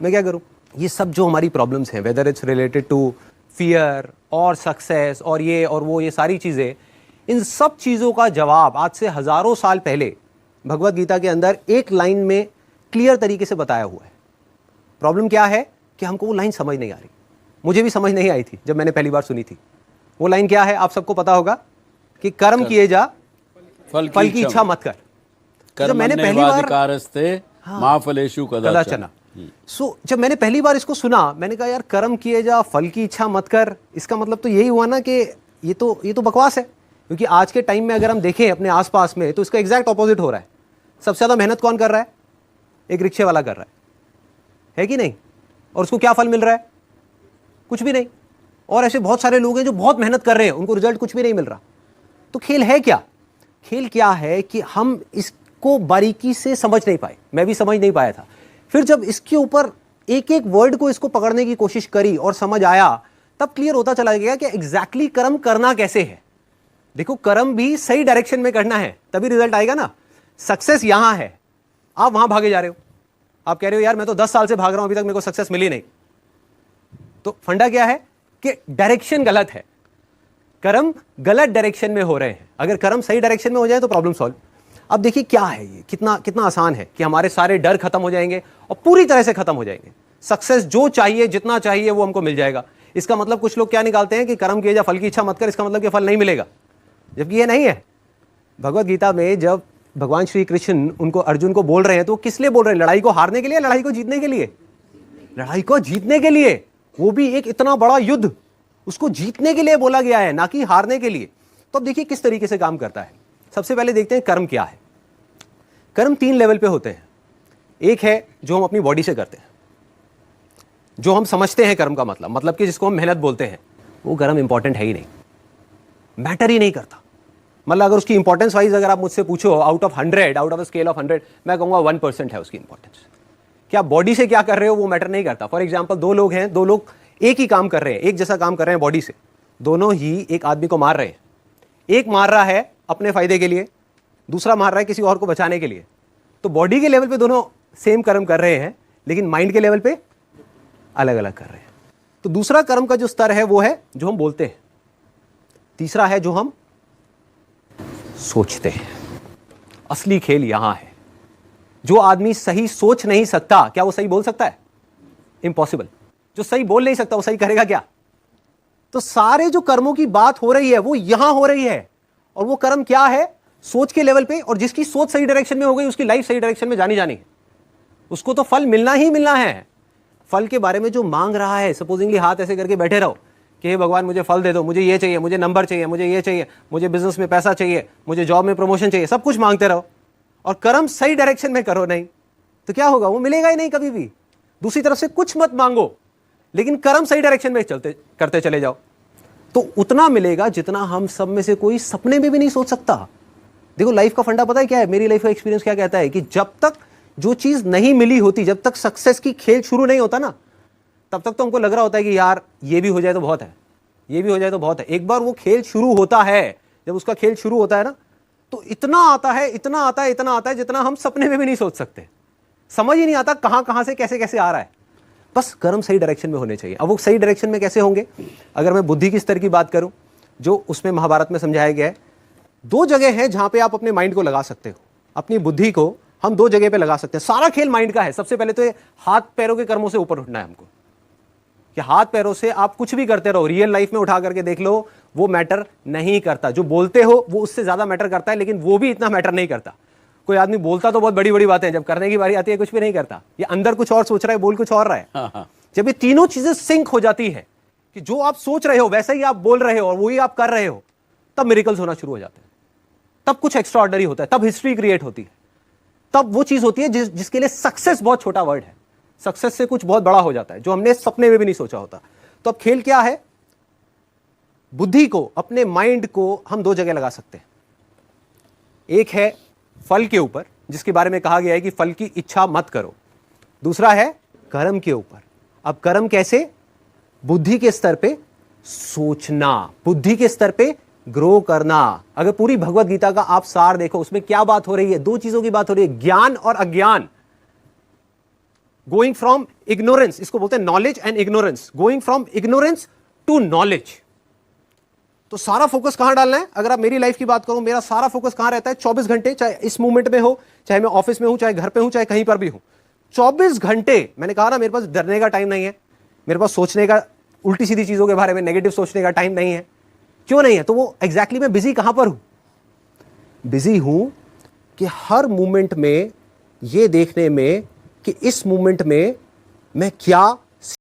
मैं क्या करूं? ये सब जो हमारी प्रॉब्लम्स हैं, whether it's related to fear और सक्सेस और ये और वो, ये सारी चीजें, इन सब चीजों का जवाब आज से हजारों साल पहले भगवत गीता के अंदर एक लाइन में क्लियर तरीके से बताया हुआ है। प्रॉब्लम क्या है कि हमको वो लाइन समझ नहीं आ रही। मुझे भी समझ नहीं आई थी जब मैंने पहली बार सुनी थी। वो लाइन क्या है आप सबको पता होगा कि कर्म किए जा, फल की इच्छा मत कर। जब मैंने पहली बार महाफलेषु कदाचन, जब मैंने पहली बार इसको सुना, मैंने कहा यार कर्म किए जा, फल की इच्छा मत कर, इसका मतलब तो यही हुआ ना कि ये तो बकवास है। क्योंकि आज के टाइम में अगर हम देखें अपने आसपास में तो इसका एग्जैक्ट ऑपोजिट हो रहा है। सबसे ज्यादा मेहनत कौन कर रहा है? एक रिक्शे वाला कर रहा है कि नहीं? और उसको क्या फल मिल रहा है? कुछ भी नहीं। और ऐसे बहुत सारे लोग हैं जो बहुत मेहनत कर रहे हैं, उनको रिजल्ट कुछ भी नहीं मिल रहा। तो खेल है क्या? खेल क्या है कि हम इसको बारीकी से समझ नहीं पाए। मैं भी समझ नहीं पाया था। फिर जब इसके ऊपर एक एक वर्ड को इसको पकड़ने की कोशिश करी और समझ आया, तब क्लियर होता चला गया कि एग्जैक्टली कर्म करना कैसे है। देखो, कर्म भी सही डायरेक्शन में करना है, तभी रिजल्ट आएगा ना। सक्सेस यहां है, आप वहां भागे जा रहे हो। आप कह रहे हो यार मैं तो 10 साल से भाग रहा हूं, अभी तक मेरे को सक्सेस मिली नहीं। तो फंडा क्या है कि डायरेक्शन गलत है। कर्म गलत डायरेक्शन में हो रहे हैं। अगर कर्म सही डायरेक्शन में हो जाए तो प्रॉब्लम सॉल्व। अब देखिए क्या है ये, कितना आसान है कि हमारे सारे डर खत्म हो जाएंगे और पूरी तरह से खत्म हो जाएंगे। सक्सेस जो चाहिए, जितना चाहिए वो हमको मिल जाएगा। इसका मतलब कुछ लोग क्या निकालते हैं कि कर्म किए जा, फल की इच्छा मत कर, इसका मतलब कि फल नहीं मिलेगा, जबकि ये नहीं है। भगवत गीता में जब भगवान श्री कृष्ण उनको, अर्जुन को बोल रहे हैं तो किस लिए बोल रहे हैं? लड़ाई को हारने के लिए, लड़ाई को जीतने के लिए? लड़ाई को जीतने के लिए। वो भी एक इतना बड़ा युद्ध, उसको जीतने के लिए बोला गया है, ना कि हारने के लिए। तो अब देखिए किस तरीके से काम करता है। सबसे पहले देखते हैं कर्म क्या है। कर्म 3 लेवल पे होते हैं। एक है जो हम अपनी बॉडी से करते हैं, जो हम समझते हैं कर्म का मतलब कि जिसको हम मेहनत बोलते हैं। वो कर्म इंपॉर्टेंट है ही नहीं, मैटर ही नहीं करता। मतलब अगर उसकी इंपॉर्टेंस वाइज अगर आप मुझसे पूछो out of 100, out of scale of 100, मैं कहूंगा 1% है उसकी इंपॉर्टेंस। क्या बॉडी से क्या कर रहे हो वो मैटर नहीं करता। फॉर एग्जाम्पल, 2 लोग हैं, 2 लोग एक ही काम कर रहे हैं, एक जैसा काम कर रहे हैं बॉडी से, दोनों ही एक आदमी को मार रहे हैं। एक मार रहा है अपने फायदे के लिए, दूसरा मार रहा है किसी और को बचाने के लिए। तो बॉडी के लेवल पे दोनों सेम कर्म कर रहे हैं, लेकिन माइंड के लेवल पे अलग अलग कर रहे हैं। तो दूसरा कर्म का जो स्तर है वो है जो हम बोलते हैं। तीसरा है जो हम सोचते हैं। असली खेल यहां है। जो आदमी सही सोच नहीं सकता, क्या वो सही बोल सकता है? इम्पॉसिबल। जो सही बोल नहीं सकता वो सही करेगा क्या? तो सारे जो कर्मों की बात हो रही है वो यहां हो रही है। और वो कर्म क्या है? सोच के लेवल पे। और जिसकी सोच सही डायरेक्शन में हो गई, उसकी लाइफ सही डायरेक्शन में जानी है। उसको तो फल मिलना ही मिलना है। फल के बारे में जो मांग रहा है, सपोजिंगली हाथ ऐसे करके बैठे रहो कि हे भगवान मुझे फल दे दो, मुझे ये चाहिए, मुझे नंबर चाहिए, मुझे ये चाहिए, मुझे बिजनेस में पैसा चाहिए, मुझे जॉब में प्रमोशन चाहिए, सब कुछ मांगते रहो और कर्म सही डायरेक्शन में करो नहीं, तो क्या होगा? वो मिलेगा ही नहीं कभी भी। दूसरी तरफ से कुछ मत मांगो, लेकिन कर्म सही डायरेक्शन में करते चले जाओ, तो उतना मिलेगा जितना हम सब में से कोई सपने में भी नहीं सोच सकता। देखो, लाइफ का फंडा पता है क्या है? मेरी लाइफ का एक्सपीरियंस क्या कहता है कि जब तक जो चीज नहीं मिली होती, जब तक सक्सेस की खेल शुरू नहीं होता ना, तब तक तो हमको लग रहा होता है कि यार ये भी हो जाए तो बहुत है, ये भी हो जाए तो बहुत है। एक बार वो खेल शुरू होता है, जब उसका खेल शुरू होता है ना, तो इतना आता है, इतना आता है, इतना आता है जितना हम सपने में भी नहीं सोच सकते। समझ ही नहीं आता कहां से कैसे कैसे आ रहा है। बस कर्म सही डायरेक्शन में होने चाहिए। अब वो सही डायरेक्शन में कैसे होंगे? अगर मैं बुद्धि की स्तर की बात करूं, जो उसमें महाभारत में समझाया गया है, 2 जगह है जहां पे आप अपने माइंड को लगा सकते हो। अपनी बुद्धि को हम 2 जगह पे लगा सकते हैं। सारा खेल माइंड का है। सबसे पहले तो ये हाथ पैरों के कर्मों से ऊपर उठना है हमको, कि हाथ पैरों से आप कुछ भी करते रहो, रियल लाइफ में उठा करके देख लो, वो मैटर नहीं करता। जो बोलते हो वो उससे ज्यादा मैटर करता है, लेकिन वो भी इतना मैटर नहीं करता। कोई आदमी बोलता तो बहुत बड़ी बड़ी बातें, जब करने की बारी आती है कुछ भी नहीं करता। ये अंदर कुछ और सोच रहा है, बोल कुछ और रहा है। जब ये तीनों चीजें सिंक हो जाती है कि जो आप सोच रहे हो वैसे ही आप बोल रहे हो और वही आप कर रहे हो, तब मिरेकल्स होना शुरू हो जाते हैं। तब कुछ एक्स्ट्रा ऑर्डिनरी होता है, तब हिस्ट्री क्रिएट होती है, तब वो चीज होती है जिसके लिए सक्सेस बहुत छोटा वर्ड है। सक्सेस से कुछ बहुत बड़ा हो जाता है जो हमने सपने में भी नहीं सोचा होता। तो अब खेल क्या है? बुद्धि को, अपने माइंड को हम 2 जगह लगा सकते हैं। एक है फल के ऊपर, जिसके बारे में कहा गया है कि फल की इच्छा मत करो। दूसरा है कर्म के ऊपर। अब कर्म कैसे? बुद्धि के स्तर पे सोचना, बुद्धि के स्तर पे ग्रो करना। अगर पूरी भगवत गीता का आप सार देखो, उसमें क्या बात हो रही है? 2 चीजों की बात हो रही है, ज्ञान और अज्ञान। गोइंग फ्रॉम इग्नोरेंस, इसको बोलते हैं knowledge and ignorance, going from ignorance to knowledge. तो सारा फोकस कहां डालना है? अगर आप मेरी लाइफ की बात करो, मेरा सारा फोकस कहां रहता है? 24 घंटे, चाहे इस मूवमेंट में हो, चाहे मैं ऑफिस में हूं, चाहे घर पे हूं, चाहे कहीं पर भी हूं, 24 घंटे। मैंने कहा ना, मेरे पास डरने का टाइम नहीं है, मेरे पास सोचने का, उल्टी सीधी चीजों के बारे में नेगेटिव सोचने का टाइम नहीं है। क्यों नहीं है? तो वो एग्जैक्टली मैं बिजी कहां पर हूं? बिजी हूं कि हर मूवमेंट में ये देखने में कि इस मूवमेंट में मैं क्या